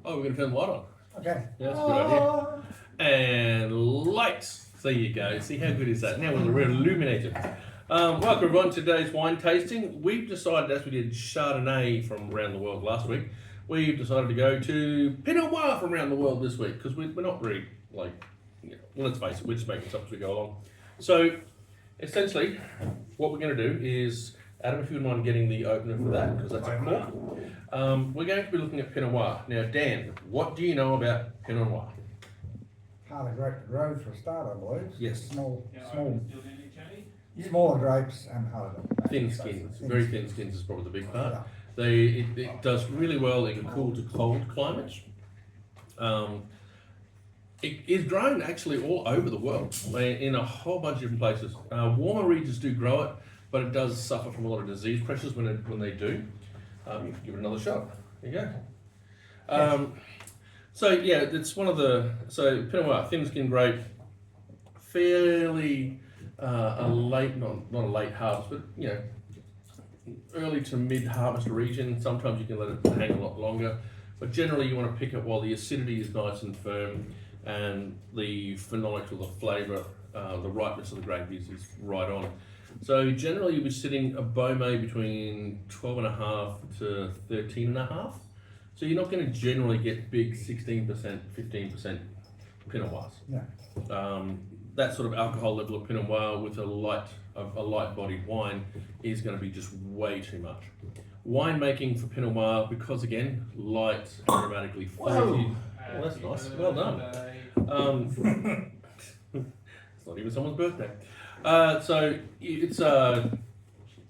Oh, we're going to turn the light on. Okay. Yeah, that's a good idea. And lights. There you go. See how good is that? Now we're illuminated. Welcome everyone to today's wine tasting. We've decided, as we did Chardonnay from around the world last week, we've decided to go to Pinot Noir from around the world this week because we're not really well, let's face it, we're just making stuff as we go along. So essentially, what we're going to do is, Adam, if you wouldn't mind getting the opener for that, because that's a cork. We're going to be looking at Pinot Noir. Now, Dan, what do you know about Pinot Noir? Harder grape to grow for a start, I believe. Yes. Smaller grapes and harder. Thin skins, very thin skins is probably the big part. It does really well in cool to cold climates. It is grown actually all over the world, in a whole bunch of different places. Warmer regions do grow it, but it does suffer from a lot of disease pressures when they do. You can give it another shot. There you go. So yeah, it's one of the Pinot Noir, thin skin grape, fairly a late, not a late harvest, but early to mid harvest region. Sometimes you can let it hang a lot longer, but generally you want to pick it while the acidity is nice and firm and the phenolics or the flavour, the ripeness of the grape is right on. So generally you'll be sitting a Beaumet between 12.5 to 13.5. So you're not going to generally get big 16%, 15% Pinot Noirs. Yeah. That sort of alcohol level of Pinot Noir with a light bodied wine is going to be just way too much. Wine making for Pinot Noir, because again, light, aromatically fruity. Oh, that's nice. Well done. It's not even someone's birthday. So it's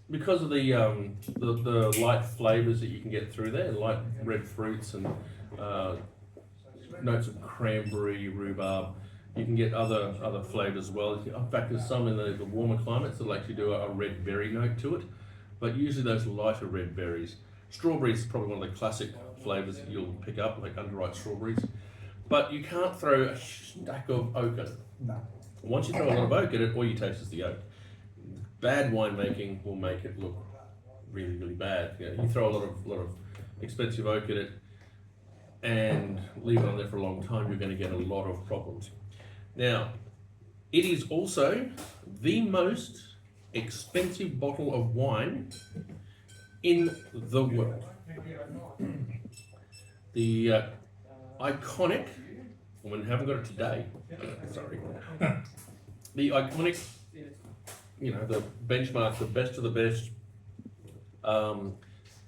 because of the light flavours that you can get through there, light red fruits and notes of cranberry, rhubarb. You can get other flavours as well. In fact, there's some in the warmer climates that'll actually do a red berry note to it, but usually those lighter red berries. Strawberries is probably one of the classic flavours that you'll pick up, like underripe strawberries. But you can't throw a stack of oak at it. No. Once you throw a lot of oak at it, all you taste is the oak. Bad winemaking will make it look really, really bad. You throw a lot of expensive oak at it and leave it on there for a long time, you're going to get a lot of problems. Now, it is also the most expensive bottle of wine in the world. The iconic, we haven't got it today, sorry. The iconic, the benchmark, the best of the best,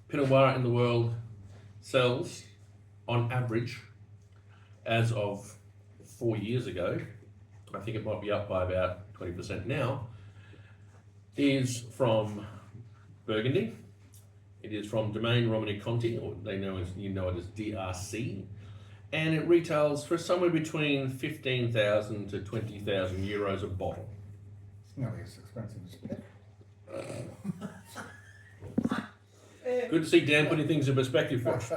Pinot Noir in the world sells on average, as of 4 years ago, I think it might be up by about 20% now, is from Burgundy. It is from Domaine Romanée-Conti, or you know it as DRC, and it retails for somewhere between 15,000 to 20,000 euros a bottle. It's nearly as expensive as pick. Good to see Dan putting things in perspective for us.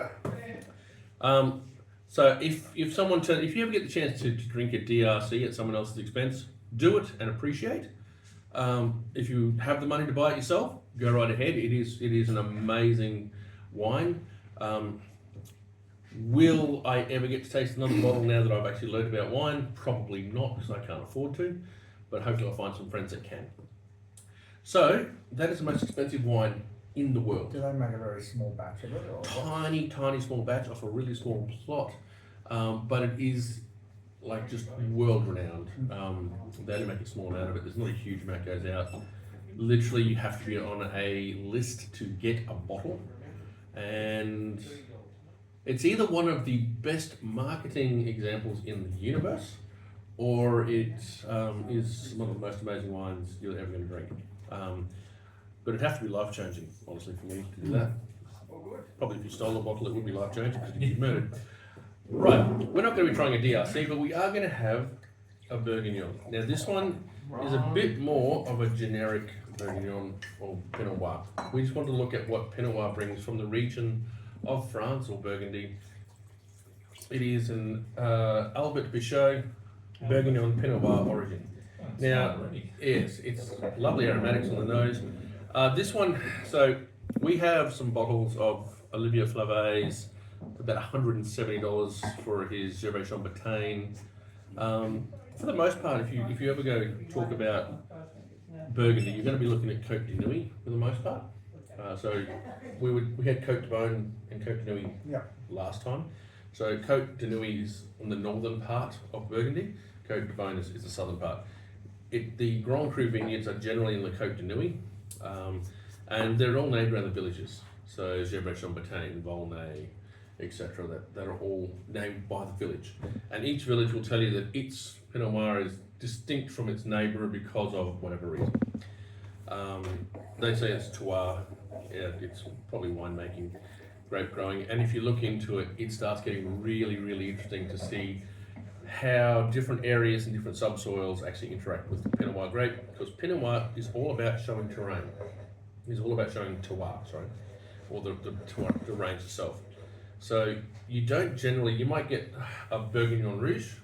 So if you ever get the chance to drink a DRC at someone else's expense, do it and appreciate. If you have the money to buy it yourself, go right ahead. It is an amazing wine. Will I ever get to taste another bottle now that I've actually learned about wine? Probably not, because I can't afford to, but hopefully I'll find some friends that can. So that is the most expensive wine in the world. Do they make a very small batch of it? Or tiny small batch off a really small plot, but it is like just world renowned. They only make a small amount of it. There's not a huge amount goes out. Literally, you have to be on a list to get a bottle, and it's either one of the best marketing examples in the universe, or it is one of the most amazing wines you're ever going to drink. But it'd have to be life-changing, honestly, for me to do that. Probably if you stole a bottle, it would be life-changing because you'd get murdered. Right, we're not going to be trying a DRC, but we are going to have a Bourguignon. Now, this one is a bit more of a generic Bourguignon or Pinot Noir. We just want to look at what Pinot Noir brings from the region of France or Burgundy. It is an Albert Bichot Bourguignon Pinot Noir origin. Now, yes, it's lovely aromatics on the nose. This one, so we have some bottles of Olivier Flavé's about $170 for his Gervais Chambertin. For the most part, if you ever go talk about Burgundy, you're going to be looking at Cote de Nuit for the most part. So we had Cote de Beaune and Cote de Nuit last time. So Cote de Nuit is on the northern part of Burgundy. Cote de Beaune is the southern part. The Grand Cru vineyards are generally in the Cote de Nuit, and they're all named around the villages. So Gervais Chambertin, Volnay, etc. That are all named by the village, and each village will tell you that its Pinot Noir is distinct from its neighbour because of whatever reason. They say it's terroir. Yeah, it's probably winemaking, grape growing, and if you look into it, it starts getting really, really interesting to see how different areas and different subsoils actually interact with the Pinot Noir grape, because Pinot Noir is all about showing terrain. It's all about showing terroir, sorry, or the range itself. So you don't generally, you might get a Bourguignon Rouge,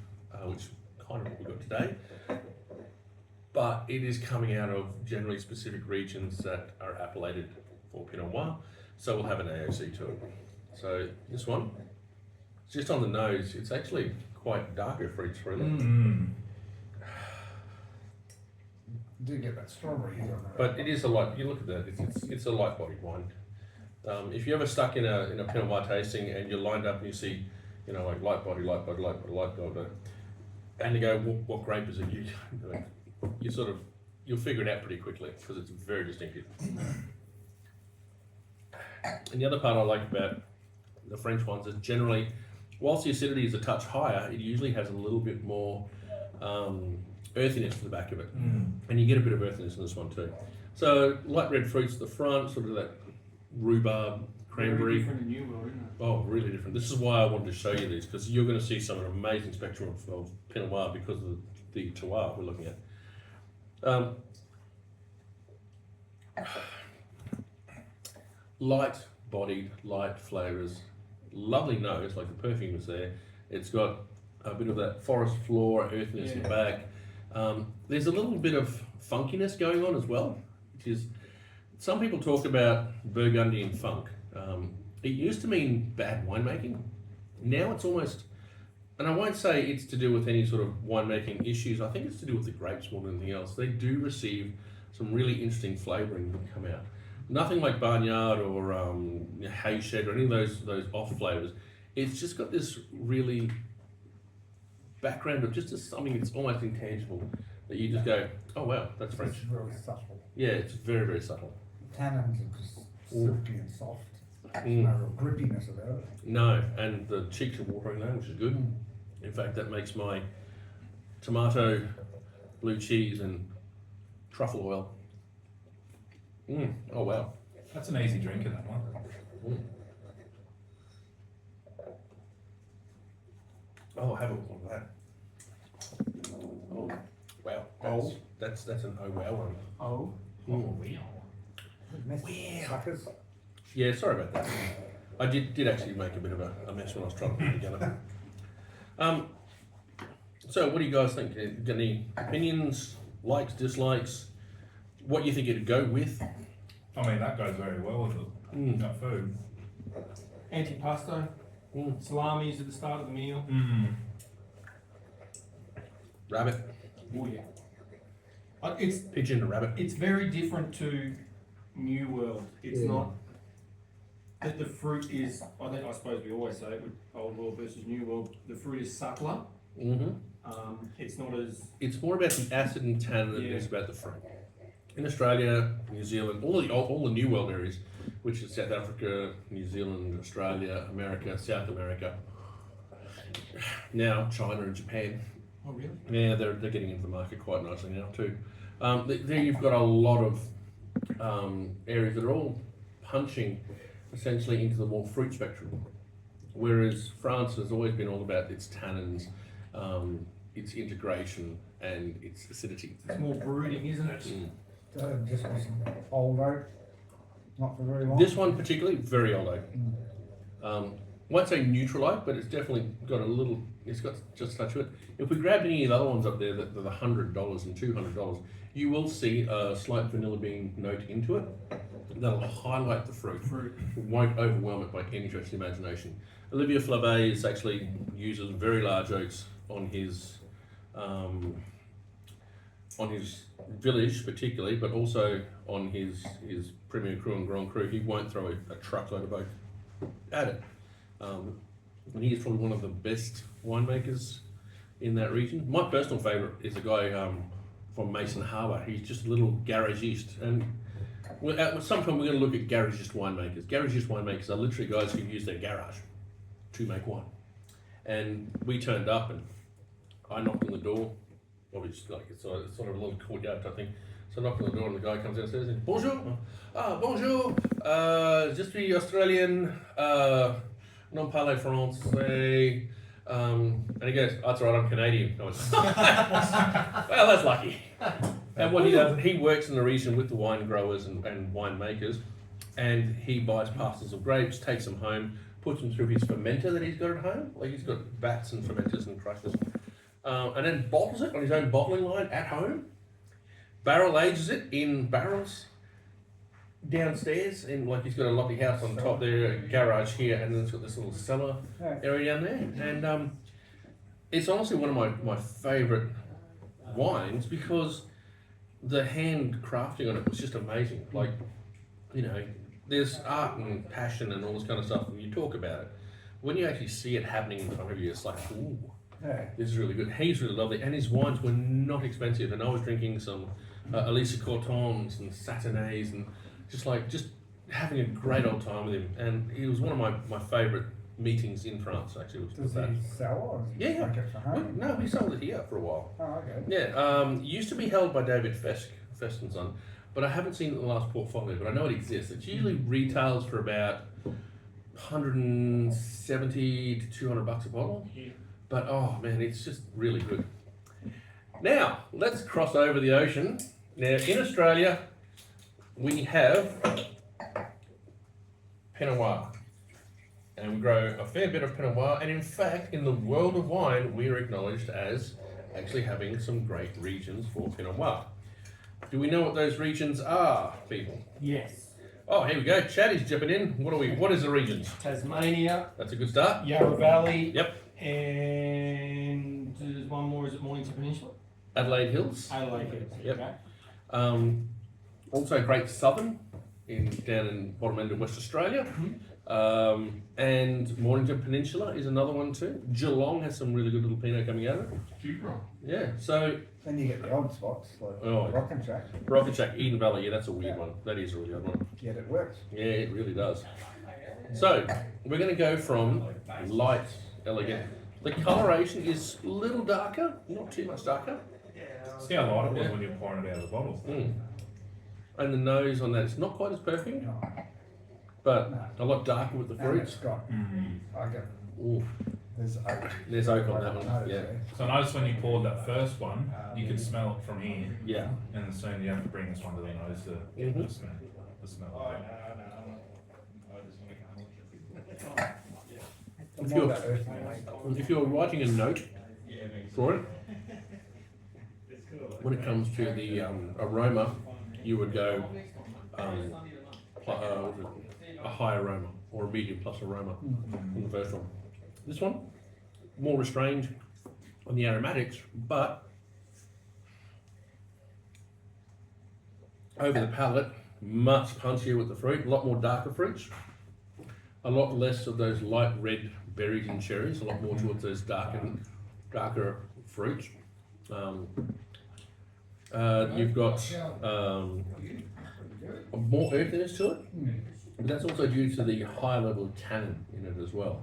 which kind of what we've got today, but it is coming out of generally specific regions that are appellated for Pinot Noir, so we'll have an AOC to it. So this one, just on the nose, it's actually quite darker for each fruit. Do get that strawberry on it. But it is a light, you look at that, it's a light bodied wine. If you're ever stuck in a Pinot Noir tasting and you're lined up and you see, like light body, and you go, what grape is it? You'll figure it out pretty quickly because it's very distinctive. And the other part I like about the French ones is generally, whilst the acidity is a touch higher, it usually has a little bit more earthiness to the back of it. And you get a bit of earthiness in this one too. So light red fruits at the front, sort of that rhubarb, cranberry. Very different in New World, isn't it? Oh, really different. This is why I wanted to show you these, because you're going to see some amazing spectrum of Pinot Noir because of the terroir we're looking at. Light-bodied, light flavours, lovely nose, like the perfume is there. It's got a bit of that forest floor earthiness in the back. There's a little bit of funkiness going on as well, which is, some people talk about Burgundian funk. It used to mean bad winemaking. Now it's almost, and I won't say it's to do with any sort of winemaking issues, I think it's to do with the grapes more than anything else. They do receive some really interesting flavouring that come out. Nothing like Barnyard or Hayshed or any of those off flavours. It's just got this really background of just something that's almost intangible that you just go, oh wow, that's French. It's really subtle. Yeah, it's very, very subtle. Tannins are just silky and soft. No real grippiness about it. No, and the cheeks are watering though, which is good. In fact, that makes my tomato, blue cheese and truffle oil. Oh wow. That's an easy drink in that one. Oh, have a look at that. Oh, wow. That's an oh wow one. Oh. Suckers. Yeah, sorry about that. I did actually make a bit of a mess when I was trying to put it together. So what do you guys think? Got any opinions, likes, dislikes? What you think it'd go with? I mean, that goes very well with that food. Antipasto. Salamis at the start of the meal. Rabbit. Oh yeah. It's Pigeon and rabbit. It's very different to New World. It's not that the fruit is. I suppose we always say with Old World versus New World, the fruit is subtler. It's not as. It's more about the acid and tannin than it is about the fruit. In Australia, New Zealand, all the New World areas, which is South Africa, New Zealand, Australia, America, South America, now China and Japan. Oh really? Yeah, they're getting into the market quite nicely now too. There you've got a lot of areas that are all punching essentially into the more fruit spectrum, whereas France has always been all about its tannins, its integration and its acidity. It's more brooding, isn't it? Just was old oak, not for very long. This one particularly, very old oak. won't say neutral-like, but it's definitely got a little, it's got just a touch of it. If we grabbed any of the other ones up there that are the $100 and $200, you will see a slight vanilla bean note into it. That'll highlight the fruit. It won't overwhelm it by any stretch of the imagination. Olivier Flavet is actually uses very large oaks on his village particularly, but also on his Premier Cru and Grand Cru. He won't throw a truckload of oak at it. And he is probably one of the best winemakers in that region. My personal favourite is a guy from Mason Harbour. He's just a little garagist, and at some point we're going to look at garagist winemakers. Garagist winemakers are literally guys who use their garage to make wine. And we turned up, and I knocked on the door. Obviously, like it's sort of a little courtyard type thing. So I knocked on the door, and the guy comes downstairs and bonjour, bonjour, je suis Australian, non parle français. And he goes, oh, that's all right, I'm Canadian. I went, well, that's lucky. And what he does, he works in the region with the wine growers and winemakers, and he buys parcels of grapes, takes them home, puts them through his fermenter that he's got at home. Like he's got vats and fermenters and crushers. And then bottles it on his own bottling line at home, barrel ages it in barrels downstairs, and like he's got a lofty house on top there, a garage here, and then it's got this little cellar area down there. And it's honestly one of my favourite wines because the hand crafting on it was just amazing. Like, you know, there's art and passion and all this kind of stuff, and you talk about it. When you actually see it happening in front of you, it's like, ooh, this is really good. He's really lovely, and his wines were not expensive. And I was drinking some Elisa Cortons and Saturnés, and just having a great old time with him. And he was one of my favourite meetings in France, actually. Does he sell or does he make it for home? No, we sold it here for a while. Oh, okay. Yeah, used to be held by David Fest and Son, but I haven't seen it in the last portfolio, but I know it exists. It usually retails for about 170 to 200 bucks a bottle. But oh man, it's just really good. Now, let's cross over the ocean. Now, in Australia, we have Pinot Noir. And we grow a fair bit of Pinot Noir. And in fact, in the world of wine, we are acknowledged as actually having some great regions for Pinot Noir. Do we know what those regions are, people? Yes. Oh, here we go. Chad is jumping in. What is the regions? Tasmania, That's a good start. Yarra Valley. Yep. And there's one more, is it Mornington Peninsula? Adelaide Hills. Adelaide Hills. Yep. Okay. Also Great Southern down in bottom end of West Australia. And Mornington Peninsula is another one too. Geelong has some really good little Pinot coming out of it. Yeah, so Then you get the odd spots like Oh. Rock and Shack, Rocket Shack, Eden Valley, yeah, that's a weird one. That is a really odd one. yet it works. Yeah, it really does. So we're going to go from light, elegant. The coloration is a little darker, not too much darker. See how light it was when you're pouring it out of the bottle. And the nose on that is not quite as perfect, but a lot darker with the And it's fruits. got, I get, Ooh, there's oak. there's oak on that one. Nose, Yeah, So notice when you poured that first one, you could smell it from here, yeah. and then soon you have to bring this one to the nose to get the smell of it. The If more you're- that earthy make. If you're writing a note for it, when it comes to the aroma, you would go a high aroma or a medium plus aroma from the first one. This one, more restrained on the aromatics, but over the palate, much punchier with the fruit, a lot more darker fruits, a lot less of those light red berries and cherries, a lot more towards those darker fruits. You've got more earthiness to it, but that's also due to the high level of tannin in it as well.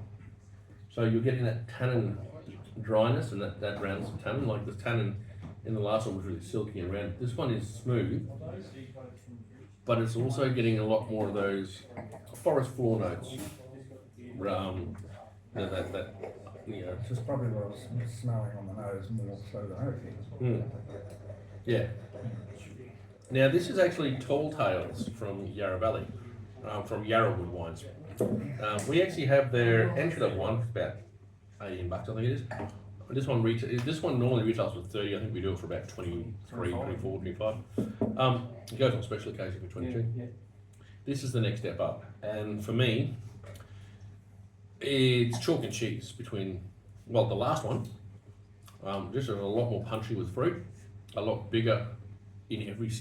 So you're getting that tannin dryness and that roundness of tannin, like the tannin in the last one was really silky and round. This one is smooth, but it's also getting a lot more of those forest floor notes. Just probably what I was smelling on the nose more so than earthy. Yeah. Now this is actually Tall Tales from Yarra Valley, from Yarrawood Wines. We actually have their entry level one for about $18, I think it is. This one normally retails for 30. I think we do it for about 23, 24, 25. It goes on special occasion for 22. Yeah. This is the next step up, and for me, it's chalk and cheese between. Well, the last one, just a lot more punchy with fruit, a lot bigger in every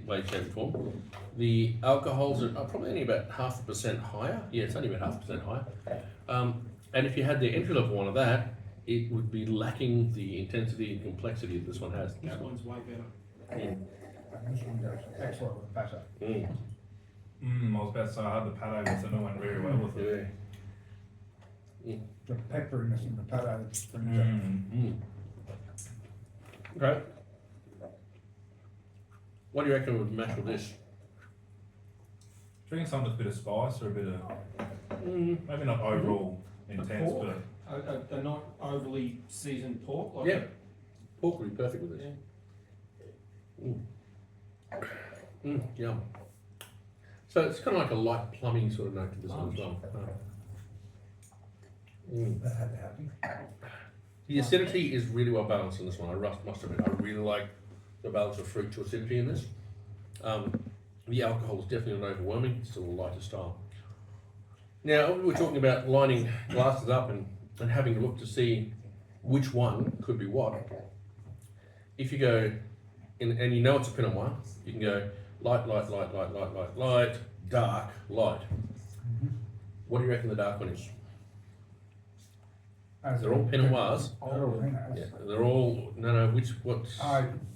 way, shape, and form. The alcohols are probably only about 0.5% higher. Yeah, it's only about 0.5% higher. And if you had the entry level one of that, it would be lacking the intensity and complexity that this one has. This one's way better. Mm. And this one goes excellent with batter. Mm. I was about to say I had the pate with it, and it went very well with it. Yeah. The pepperiness in the pate brings it. Mm. Okay. What do you reckon would match with this? Do you reckon something with a bit of spice or a bit of, maybe not overall intense, Pork? but A not overly seasoned pork. Like Yeah. Pork would be perfect with this. Yum. So it's kind of like a light plumbing sort of note to this one as well. That had to happen. The acidity is really well balanced in this one. I must admit, I really like the balance of fruit to acidity in this. The alcohol is definitely not overwhelming. It's still a lighter style. Now, we were talking about lining glasses up and having a look to see which one could be what. If you go, and you know it's a Pinot Noir, you can go light, light, light, light, light, light, light, dark, light. What do you reckon the dark one is? They're all Pinot Noirs. They're all Pinots. Yeah, they're all,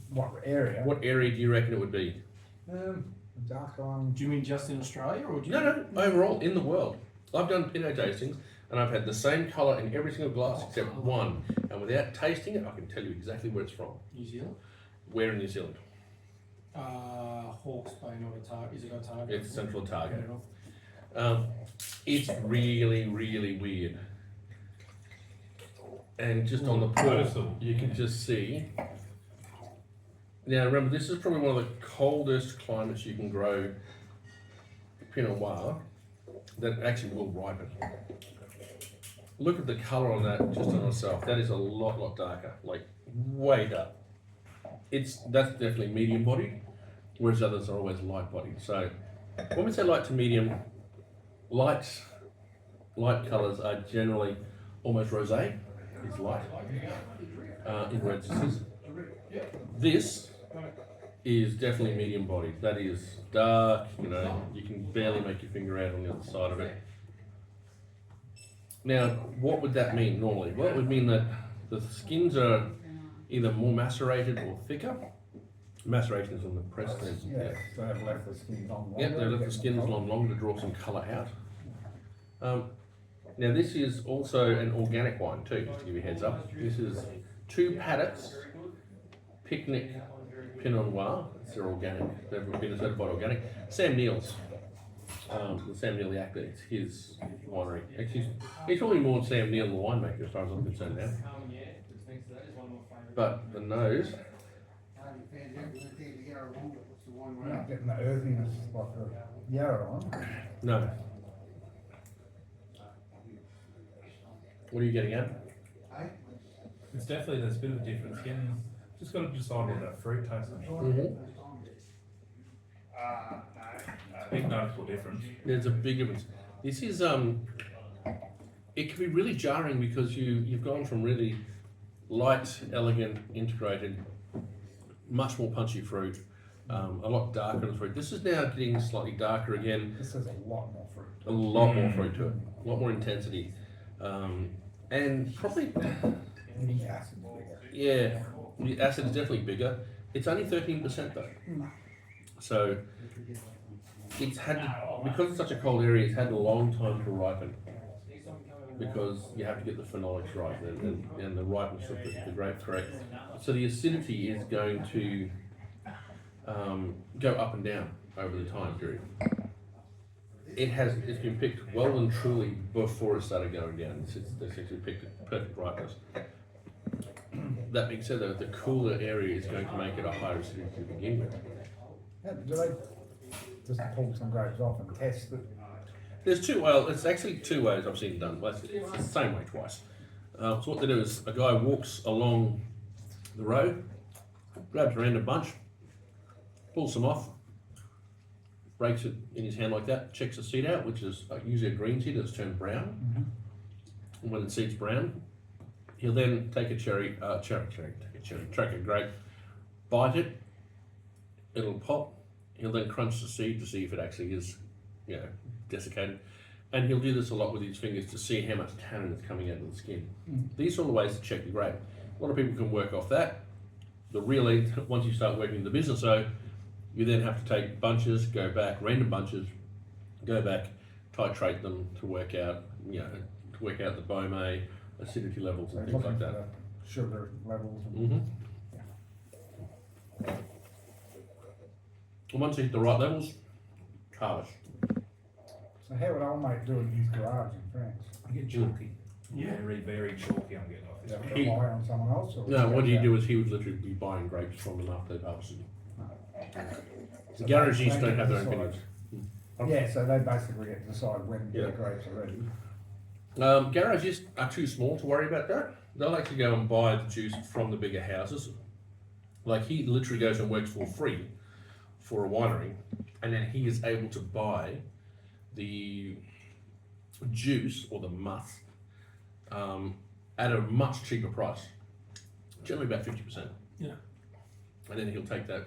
What area? what area do you reckon it would be? The dark one. Do you mean just in Australia, or do you No, overall, in the world. I've done Pinot tastings, and I've had the same colour in every single glass except one. And without tasting it, I can tell you exactly where it's from. New Zealand? Where in New Zealand? Hawke's Bay, not Otago. Is it Otago? It's Central Otago. Fair enough. It's really, really weird. And just on the pour, Noticeable. you can just see. Now remember, this is probably one of the coldest climates you can grow Pinot Noir that actually will ripen. Look at the colour on that just on itself. That is a lot darker, like way dark. That's definitely medium bodied, whereas others are always light bodied. So when we say light to medium, light colours are generally almost rosé. It's light in parentheses. This is definitely medium bodied. That is dark, you can barely make your finger out on the other side of it. Now, what would that mean normally? Well, it would mean that the skins are either more macerated or thicker. Maceration is on the press then. Yeah, so they've left the skins on longer. Yep, they left the skins on longer to draw some colour out. Now this is also an organic wine too, just to give you a heads up. This is 2 paddocks, Picnic Pinot Noir. They're organic. They've been certified organic. Sam Neill's, Sam Neill the actor, it's his winery. Actually, he's probably more Sam Neill the winemaker as far as I'm concerned now. But the nose, We're not getting the earthiness like the yarrow one. no. What are you getting at? it's definitely, there's a bit of a difference. Again, just got to decide what that fruit tastes like. It's a big noticeable difference. There's a big difference. This is it can be really jarring because you've gone from really light, elegant, integrated, much more punchy fruit, a lot darker the fruit. This is now getting slightly darker again. This has a lot more fruit. A lot more fruit to it, a lot more intensity, and probably The acid's bigger. yeah, the acid is definitely bigger. It's only 13% though, so it's had because it's such a cold area. It's had a long time to ripen because you have to get the phenolics right and the ripeness of the grape correct. So the acidity is going to go up and down over the time period. It's been picked well and truly before it started going down. It's actually picked at perfect ripeness. That being said, though, the cooler area is going to make it a higher acidity to begin with. Yeah, do they just pull some grapes off and test it? There's two. Well, it's actually two ways I've seen it done. Well, it's the same way twice. So what they do is a guy walks along the road, grabs a random bunch, pulls them off, breaks it in his hand like that, checks the seed out, which is usually a green seed that's turned brown. And when the seed's brown, he'll then take a take a grape, bite it, it'll pop. He'll then crunch the seed to see if it actually is, desiccated. And he'll do this a lot with his fingers to see how much tannin is coming out of the skin. These are all the ways to check the grape. A lot of people can work off that. Once you start working the business, you then have to take bunches, go back, random bunches, go back, titrate them to work out, the bome, acidity levels and things like that. Sugar levels. And once you hit the right levels, harvest. So how would old mate do it in his garage in France? I get chalky. Yeah. Very, very chalky. I'm getting off Is this. that rely on someone else? Or No, what he'd do is he would literally be buying grapes from them after they've harvested them. The garages they don't have their own decide. vineyards. Yeah, so they basically get to decide when Yeah. the grapes are ready. Garages are too small to worry about that. They'll actually go and buy the juice from the bigger houses. Like he literally goes and works for free for a winery, and then he is able to buy the juice or the must at a much cheaper price, generally about 50%. Yeah. And then he'll take that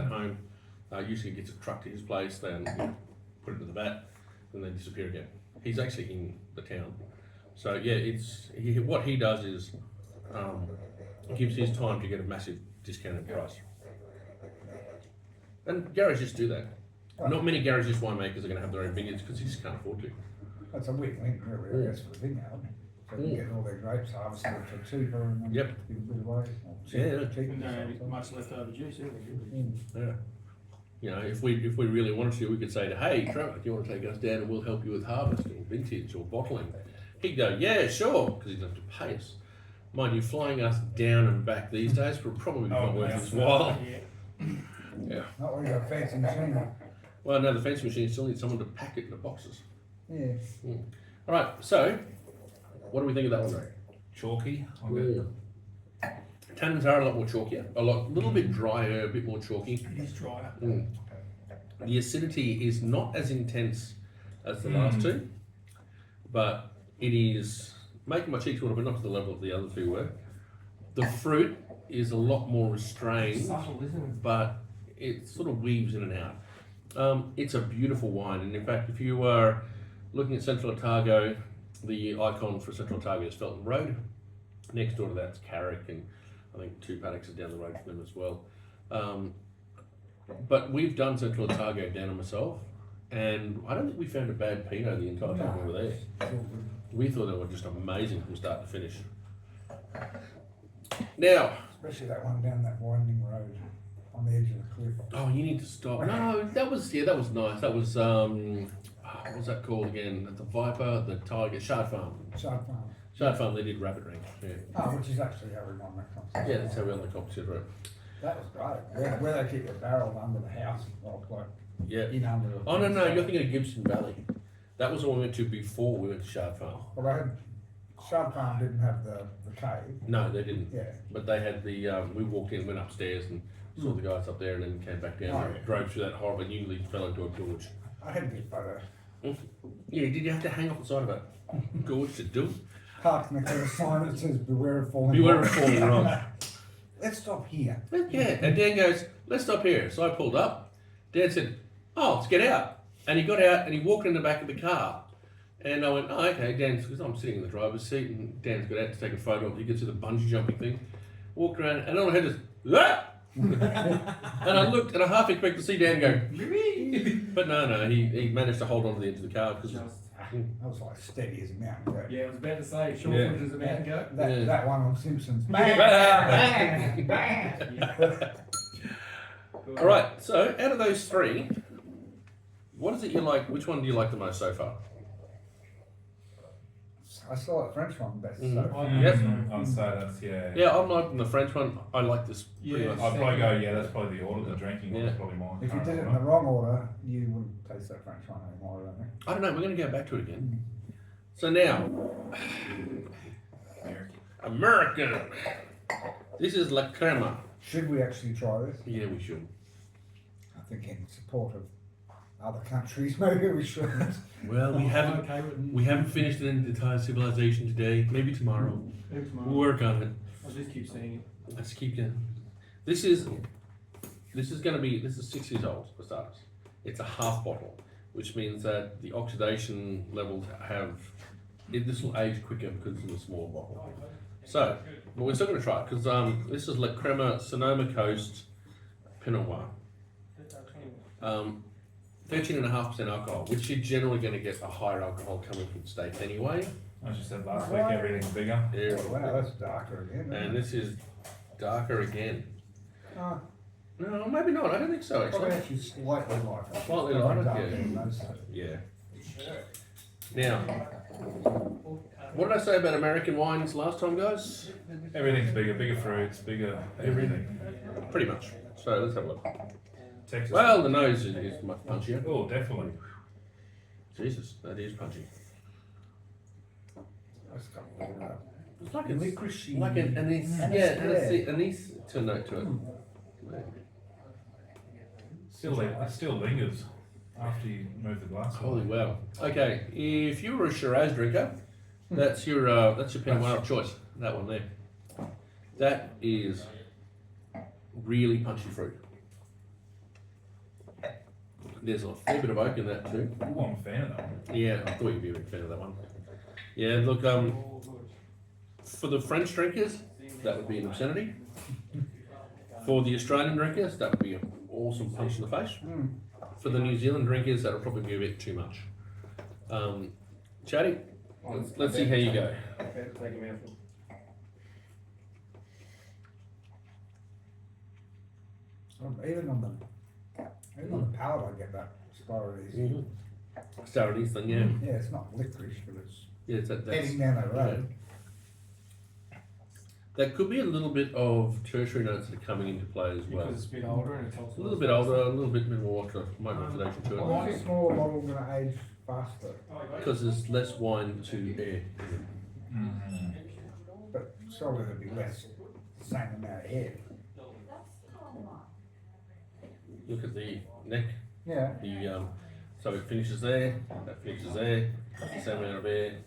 home. Usually gets it trucked to his place, then put it to the vat, and then disappear again. He's actually in the town, so yeah, what he does is gives his time to get a massive discounted price. And garages do that. Not many garages winemakers are going to have their own vineyards because they just can't afford to. That's a win-win, really, I guess, for the vineyard. So you get all their grapes harvested for cheaper and then Yep. give a bit away. Or Yeah. cheaper, And don't so- have much left over juice, either, really. Yeah. If we really wanted to, we could say to, hey, Trevor, do you want to take us down and we'll help you with harvest or vintage or bottling? He'd go, yeah, sure, because he'd have to pay us. Mind you, flying us down and back these days would probably not worth his while. Yeah. Not when you got a fancy machine. Well, no, the fancy machine still needs someone to pack it in the boxes. Yeah. All right, so what do we think of that one, Ray? Chalky. I'm good. Tannins are a lot more chalkier, little bit drier, a bit more chalky. It is drier. The acidity is not as intense as the last two, but it is making my cheeks water, but not to the level of the other two were. The fruit is a lot more restrained, Subtle, isn't it? but it sort of weaves in and out. It's a beautiful wine, and in fact, if you are looking at Central Otago, the icon for Central Otago is Felton Road. Next door to that's Carrick, and I think 2 paddocks is down the road from them as well. But we've done Central Otago down on myself, and I don't think we found a bad Pinot the entire time we were there. We thought they were just amazing from start to finish. Now, Especially that one down that winding road on the edge of the cliff. oh, you need to stop. No, that was nice. That was what was that called again? The Viper, the Tiger, Shard Farm. Shard Farm. Shard Farm, they did rabbit range. Yeah, Oh, which is actually how we won that contest. yeah, that's how we on the competition road. That was great. Where they keep the barrel under the house, like Yeah. in under the. Oh no, you're thinking of Gibson Valley. That was the one we went to before we went to Shard Farm. Well, they had, Shard Farm didn't have the cave. No, they didn't. Yeah. But they had the. We walked in, went upstairs, and saw the guys up there, and then came back down. Oh, and yeah. drove through that horrible, and nearly fell into a gorge. I had this photo. Yeah, did you have to hang off the side of a gorge to do it? Parked next to a sign that says "Beware of falling." Beware of rocks." falling rocks. Let's stop here. Yeah, and Dan goes, let's stop here. So I pulled up. Dan said, oh, let's get out. And he got out and he walked in the back of the car. And I went, oh, okay. Dan's, because I'm sitting in the driver's seat, and Dan's got out to take a photo of it. He gets to the bungee jumping thing. Walked around, and all I had is, ah! And I looked, and I half expected to see Dan go, but no, he managed to hold on to the edge of the car because That was like steady as a mountain goat. Yeah, I was about to say, short Yeah. footage as a man go. That one on Simpsons. Bang, All right, so out of those three, what is it you like? Which one do you like the most so far? So I still like the French one best. Mm. So. Yep. I'd say that's, yeah. Yeah, I'm liking the French one. I like this pretty Yeah. much. I'd probably go, yeah, that's probably the order. The drinking Yeah. one's probably mine. If you did it in the wrong order, you wouldn't taste that French one anymore, I don't think. I don't know, we're going to go back to it again. So now, American. This is La Crema. Should we actually try this? Yeah, we should. I think in support of other countries, maybe we shouldn't. Well, we haven't finished the entire civilization today. Maybe tomorrow. Maybe tomorrow. We'll work on it. I'll just keep saying it. Let's keep going. This is going to be. This is 6 years old for starters. It's a half bottle, which means that the oxidation levels have. This will age quicker because it's in a smaller bottle. So, but we're still going to try it because this is La Crema Sonoma Coast Pinot Noir. 13.5% alcohol, which you're generally going to get a higher alcohol coming from States anyway. As you said last week, everything's bigger. Yeah. Oh, wow, that's darker again. And this is darker again. Oh, No, maybe not. I don't think so probably actually. actually slightly lighter. Slightly lighter, Darker yeah. than those two. Yeah. Now, what did I say about American wines last time, guys? Everything's bigger, bigger fruits, bigger everything. Pretty much. So let's have a look. Texas. Well, the nose is much punchier. Oh, definitely. Jesus, that is punchy. That's got a little, It's like licorice. like an anise. Yeah, anise to note to it. It still lingers after you move the glass. Holy wow. Okay, if you were a Shiraz drinker, that's your Pinot Noir of choice. That one there. That is really punchy fruit. There's a fair bit of oak in that too. Oh, I'm a fan of that one. Yeah, I thought you'd be a big fan of that one. Yeah, look, for the French drinkers, that would be an obscenity. For the Australian drinkers, that would be an awesome punch in the face. For the New Zealand drinkers, that would probably be a bit too much. Chatty, let's see how you go. Okay, take a mouthful. Even on the palate, I get that spiral. Sour thing, yeah. Yeah, it's not licorice, but it's Yeah, that's, heading down that road. that could be a little bit of tertiary notes that are coming into play as well. Because it's a bit older and it's also A little bit older, a little bit more oxidation to it. Why is a smaller bottle going to age faster? Because there's less wine to air. But surely there'd be less, the same amount of air. Look at the neck. Yeah. The so it finishes there, that finishes there, that's the same amount of air.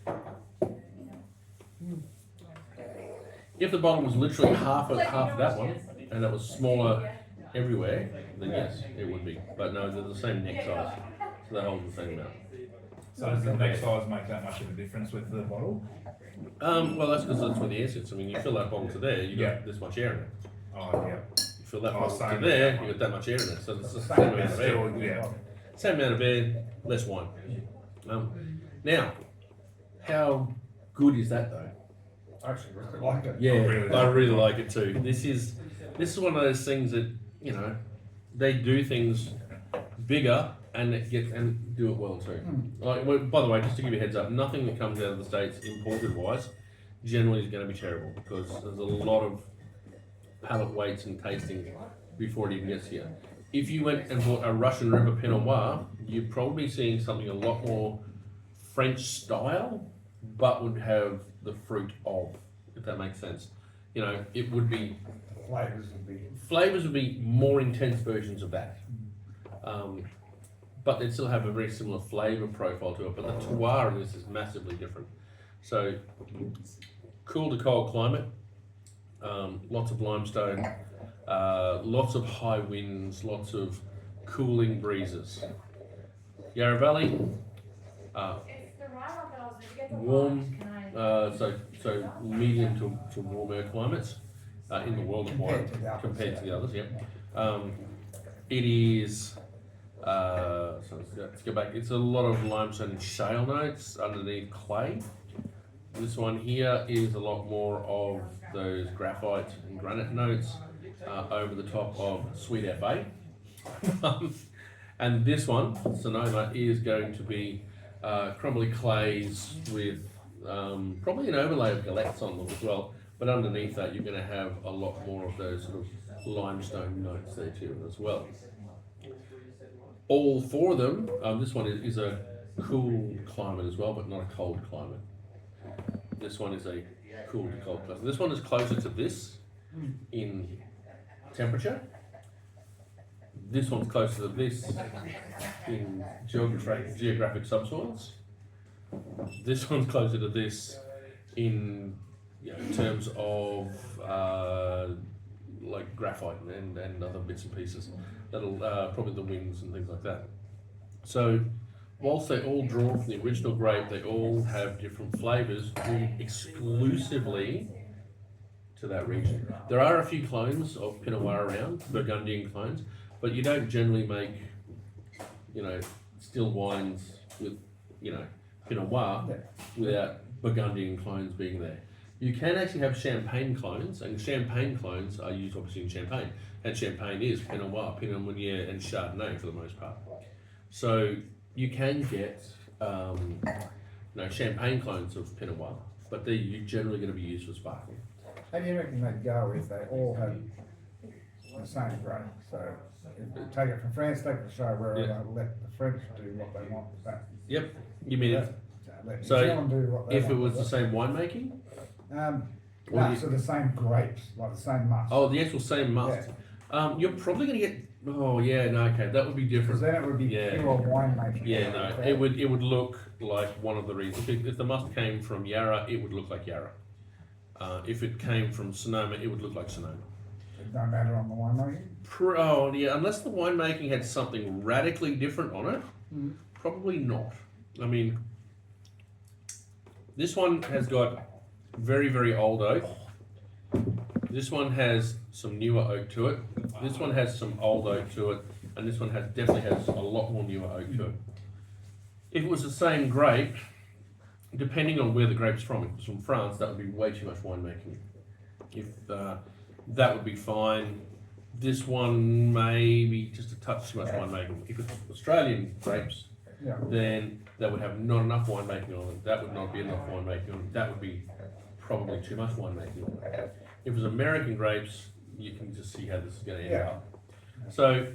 If the bottle was literally half of that one, and it was smaller everywhere, then yes, it would be. But no, they're the same neck size, so they hold the same amount. So does the neck size make that much of a difference with the bottle? Well, that's because that's where the air sits. I mean, you fill that bottle to there, you got this much air in it. Oh, yeah. You fill that Oh, bottle to same. there, you got that much air in it. So it's the same amount of air. Still, yeah. Same amount of air, less wine. Now, how good is that though? I actually really like it. Yeah, really I like really like it too. This is one of those things that they do things bigger and do it well too. Like, well, by the way, just to give you a heads up, nothing that comes out of the States imported wise generally is going to be terrible because there's a lot of palate weights and tasting before it even gets here. If you went and bought a Russian River Pinot Noir, you're probably seeing something a lot more French style, but would have the fruit of, if that makes sense. It would be flavors would be more intense versions of that. But they'd still have a very similar flavor profile to it, but the terroir in this is massively different. So, cool to cold climate, lots of limestone, lots of high winds, lots of cooling breezes. Yarra Valley, warm, so medium to warmer climates in the world of wine compared to the others. Yep. It is. So let's go back. It's a lot of limestone and shale notes underneath clay. This one here is a lot more of those graphite and granite notes over the top of sweet FA. And this one, Sonoma, is going to be crumbly clays with probably an overlay of galettes on them as well. But underneath that, you're going to have a lot more of those sort of limestone notes there too as well. All four of them, this one is a cool climate as well, but not a cold climate. This one is a cool to cold climate. This one is closer to this in temperature. This one's closer to this in geographic subsoils. This one's closer to this in terms of like graphite and other bits and pieces. That'll probably the wings and things like that. So whilst they all draw from the original grape, they all have different flavours due exclusively to that region. There are a few clones of Pinot Noir around, Burgundian clones, but you don't generally make, still wines with, Pinot Noir without Burgundian clones being there. You can actually have Champagne clones, and Champagne clones are used obviously in Champagne, and Champagne is Pinot Noir, Pinot Meunier, and Chardonnay for the most part. So you can get, Champagne clones of Pinot Noir, but they're generally going to be used for sparkling. How do you reckon they'd go if they all had the same grape? So take it from France, take it to show where they let the French do what they want with that. Yep. You mean Let New so Zealand do what they if want it was with the same winemaking? No, so the same grapes, like the same must. Oh, the actual same must. You're probably going to get. Oh yeah, no, okay, that would be Because different. then it would be pure winemaking. Yeah, no, it would look like one of the reasons. If the must came from Yarra, it would look like Yarra. If it came from Sonoma, it would look like Sonoma. It don't matter on the winemaking. Oh yeah, unless the winemaking had something radically different on it, probably not. I mean, this one has got very, very old oak. This one has some newer oak to it. This one has some old oak to it, and this one definitely has a lot more newer oak to it. If it was the same grape, depending on where the grape's from, if it's from France, that would be way too much winemaking. If that would be fine. This one may be just a touch too much winemaking. If it's Australian grapes, then that would have not enough winemaking on it. That would not be enough winemaking on it. That would be probably too much winemaking on it. If it was American grapes, you can just see how this is going to end up. So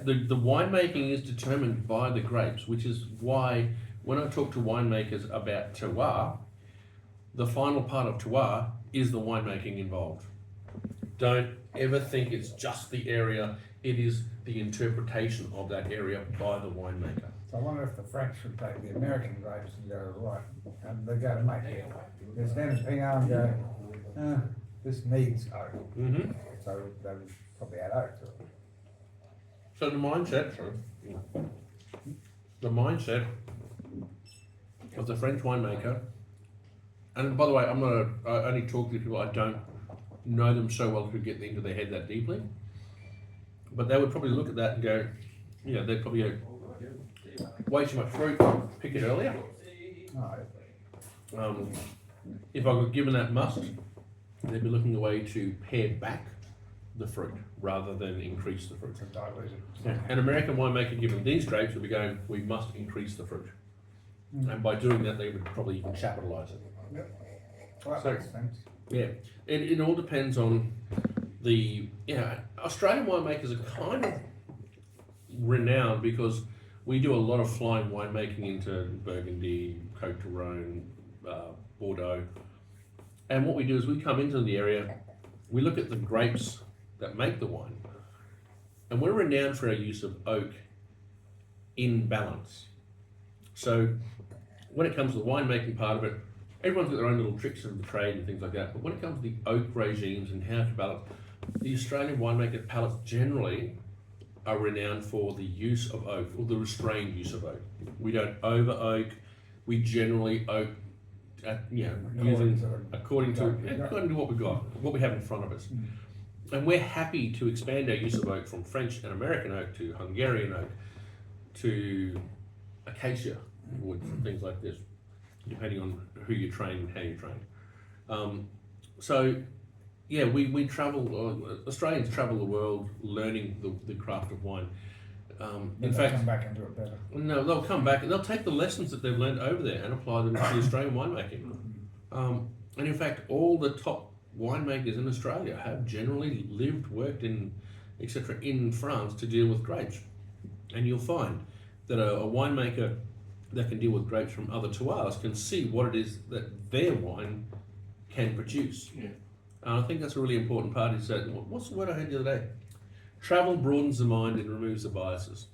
the winemaking is determined by the grapes, which is why when I talk to winemakers about terroir, the final part of terroir is the winemaking involved. Don't ever think it's just the area, it is the interpretation of that area by the winemaker. So I wonder if the French would take the American grapes and go, right, and they go to make it. Because then Pinot and go, this needs oak. So they would probably add oak to it. So the mindset of the French winemaker, and by the way, I only talk to people, I don't know them so well to get into their head that deeply, but they would probably look at that and go, they'd probably go, way too much fruit, pick it earlier. If I got given that must, they'd be looking a way to pare back the fruit rather than increase the fruit. An American winemaker given these grapes would be going, we must increase the fruit. And by doing that, they would probably even capitalise it. Well, that makes sense. Yeah, it all depends on the, Australian winemakers are kind of renowned because we do a lot of flying winemaking into Burgundy, Côte d'Or, Bordeaux. And what we do is we come into the area, we look at the grapes that make the wine, and we're renowned for our use of oak in balance. So when it comes to the winemaking part of it, everyone's got their own little tricks of the trade and things like that. But when it comes to the oak regimes and how to balance, the Australian winemaker palates generally are renowned for the use of oak, or the restrained use of oak. We don't over oak. We generally oak, according to what we've got, what we have in front of us. And we're happy to expand our use of oak from French and American oak to Hungarian oak to acacia wood and things like this, depending on who you train and how you train. We travel, Australians travel the world learning the craft of wine. Then In they fact, come back and do it better. no, they'll come back and they'll take the lessons that they've learned over there and apply them to Australian winemaking. And in fact, all the top winemakers in Australia have generally lived, worked in, etc., in France to deal with grapes. And you'll find that a winemaker that can deal with grapes from other terroirs can see what it is that their wine can produce. Yeah. And I think that's a really important part. Is that what's the word I heard the other day? Travel broadens the mind and removes the biases.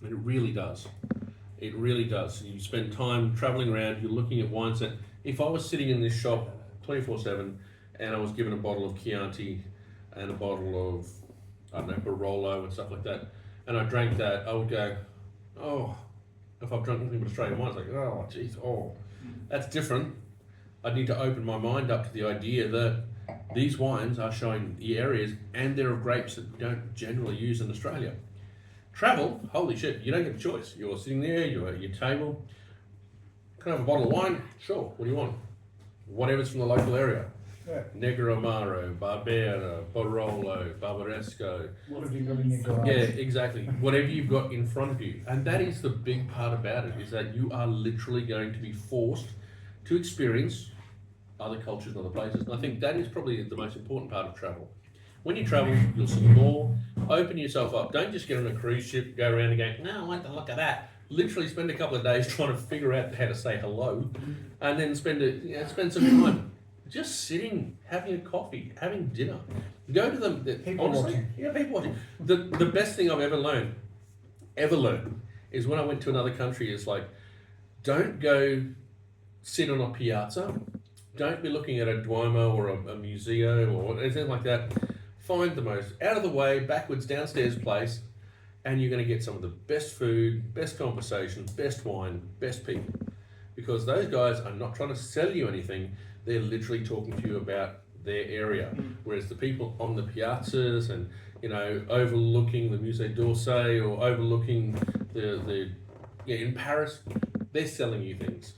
And it really does. It really does. You spend time traveling around, you're looking at wines that, if I was sitting in this shop 24/7 and I was given a bottle of Chianti and a bottle of, I don't know, Barolo and stuff like that, and I drank that, I would go, oh, if I've drunk nothing but Australian wine, it's like, oh, geez, oh, that's different. I need to open my mind up to the idea that these wines are showing the areas and they're of grapes that we don't generally use in Australia. Travel, holy shit, you don't get a choice. You're sitting there, you're at your table. Can I have a bottle of wine? Sure, what do you want? Whatever's from the local area. Yeah. Negro Amaro, Barbera, Barolo, Barbaresco. What have you got in your garage? Yeah, exactly. Whatever you've got in front of you. And that is the big part about it, is that you are literally going to be forced to experience other cultures and other places. And I think that is probably the most important part of travel. When you travel, you'll see more. Open yourself up. Don't just get on a cruise ship, go around and go, no, I want to look at that. Literally spend a couple of days trying to figure out how to say hello, and then spend some time just sitting, having a coffee, having dinner. Go to the People honestly, watching. yeah, people watching. The best thing I've ever learned, is when I went to another country. Is like, don't go sit on a piazza. Don't be looking at a Duomo or a museum or anything like that. Find the most out of the way, backwards, downstairs place, and you're going to get some of the best food, best conversation, best wine, best people. Because those guys are not trying to sell you anything, they're literally talking to you about their area. Whereas the people on the piazzas and, overlooking the Musée d'Orsay or overlooking in Paris, they're selling you things.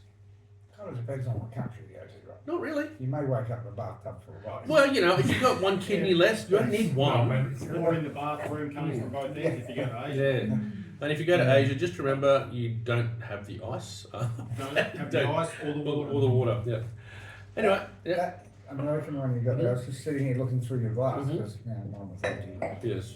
Kind of depends on what country you go to, right? Not really. You may wake up in a bathtub for a while. Well, if you've got one kidney less, you don't need one. Or in the bathroom coming from both ends if you go to Asia. Yeah. And if you go to Asia, just remember you don't have the ice. Don't have the ice or the water. Or the water, yeah. Anyway, yeah. That American one you got there, I was just sitting here looking through your glass Mhm. because mine was empty. Yes.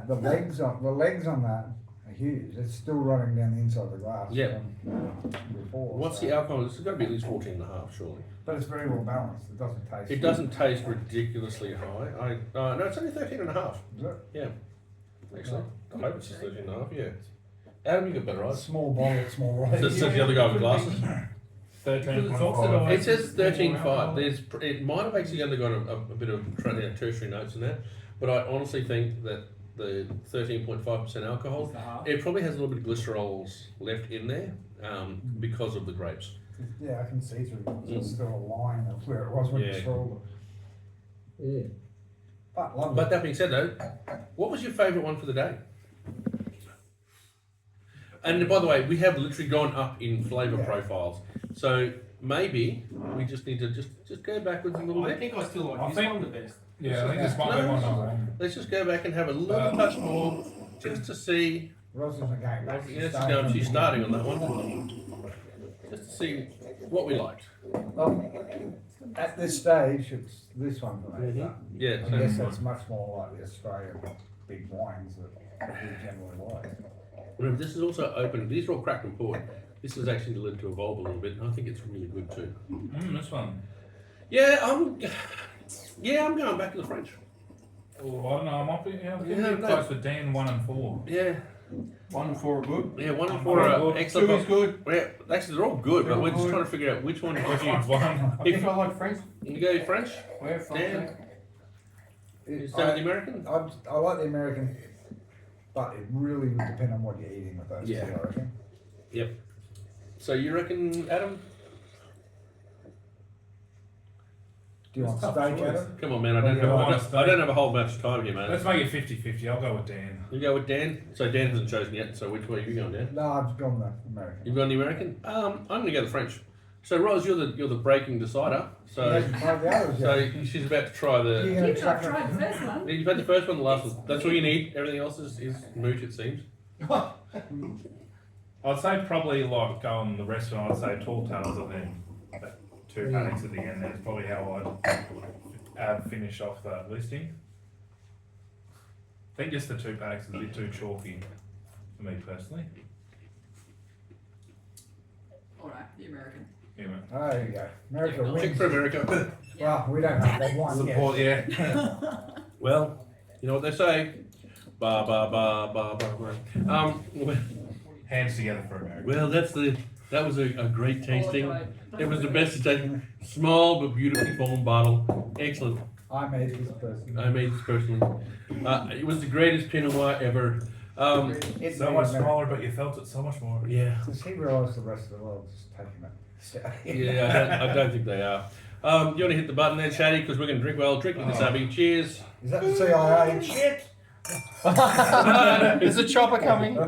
The legs on that are huge. It's still running down the inside of the glass. Yeah. From before. What's the alcohol? This has got to be at least 14.5, surely. But it's very well balanced. It doesn't taste. It doesn't taste ridiculously high. No, it's only 13.5. Is it? Yeah. Actually, I hope it's 13.5. Yeah. Adam, you got better eyes. Small bottle, small weight. So says the other guy with glasses. 13.5. It says 13.5. It might have actually undergone a bit of tertiary notes in that, but I honestly think that the 13.5% alcohol, it probably has a little bit of glycerols left in there because of the grapes. Yeah, I can see through it. There's still a line of where it was when Yeah. it's rolled. But lovely. But that being said, though, what was your favourite one for the day? And by the way, we have literally gone up in flavour profiles, so maybe we just need to just go backwards a little I bit. think I still like I this think- one the best. Yeah, I think this might be one I want. Let's just go back and have a little touch more, just to see. Rose isn't going back. She's starting on that one, just to see what we liked. Well, at this stage, it's this one for me. but Yeah, I guess that's much more like the Australian big wines that we generally like. remember this is also open. These are all cracked and poured. This has actually led to evolve a little bit, and I think it's really good too. This one. Yeah, I'm going back to the French. Oh, I don't know. I might be. Yeah, I'm Yeah, getting no. close with Dan 1 and 4. Yeah, 1 and 4 are good. yeah, 1 and 4 Four are are good. excellent. 2 is good. Yeah, actually they're all good, but They're we're just good. trying to figure out which one. Which You, one's one? I think I like French. you go French? Where from? Dan? You It- stay with the American? I like the American, but it really would depend on what you're eating with those Yeah. two, I reckon. Yep. So you reckon, Adam? Do you want It's a steak, tough choice. Adam? Come on, man. Well, yeah, I don't have a whole bunch of time here, man. Let's make it 50-50. I'll go with Dan. You go with Dan. So Dan hasn't chosen yet. So which way are you going, Dan? No, I've gone the American. You've gone the American. I'm going to go the French. So Roz, you're the breaking decider. He So hasn't tried the others so yet. she's about to try You're the. gonna You've not chuck it- tried the first one. You've had the first one, the last one. That's all you need. Everything else is moot, it seems. I'd say probably like going the restaurant, I'd say tall tales and then two paddocks at the end. That's probably how I'd finish off that listing. I think just the two paddocks is a bit too chalky for me personally. Alright, the American. Anyway, Oh, there you go. America Pick wins. for America. Well, we don't know. They've won. support, yeah. Well, you know what they say. Ba ba ba ba ba. Hands together for America. Well, that was a great tasting. It was the best tasting. Small but beautifully formed bottle. Excellent. I made this person. I made this personally. It was the greatest Pinot Noir ever. It's So much smaller, but you felt it so much more. Yeah. Does he realise the rest of the world's just taking it? Yeah, I don't think they are. You want to hit the button there, Shaddy, because we're going to drink well. Drink with the subby. Cheers. Is that the CIA? Shit! Is the chopper coming?